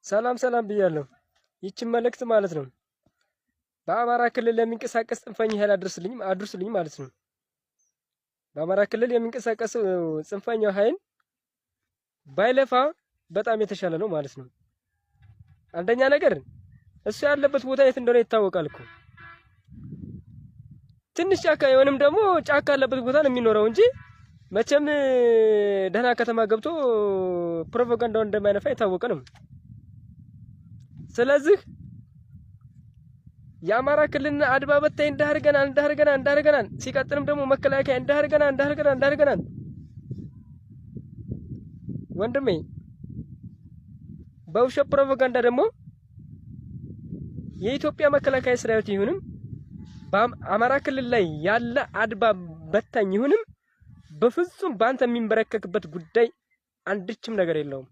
ሰላም ሰላም ብያለሁ። ይችን መልእክት ማለት ነው በአማራ ክልል ለሚንቀሳቀስ ጽንፈኛ ኃይል አድርስልኝ ማለት ነው። በአማራ ክልል የሚንቀሳቀስ ጽንፈኛው ኃይል ባይለፋ በጣም የተሻለ ነው ማለት ነው። አንደኛ ነገር እሱ ያለበት ቦታ የት እንደሆነ ይታወቃል እኮ። ትንሽ ጫካ የሆነም ደግሞ ጫካ ያለበት ቦታ ነው የሚኖረው እንጂ መቼም ደህና ከተማ ገብቶ ፕሮፓጋንዳውን እንደማይነፋ የታወቀ ነው። ስለዚህ የአማራ ክልልና አድባ በታይ እንዳርገናል ሲቀጥልም ደግሞ መከላከያ እንዳርገናል ወንድሜ በውሸት ፕሮፓጋንዳ ደግሞ የኢትዮጵያ መከላከያ ሰራዊት ይሁንም በአማራ ክልል ላይ ያለ አድባ በታኝ ይሁንም በፍጹም ባንተ የሚንበረከክበት ጉዳይ አንድችም ነገር የለውም።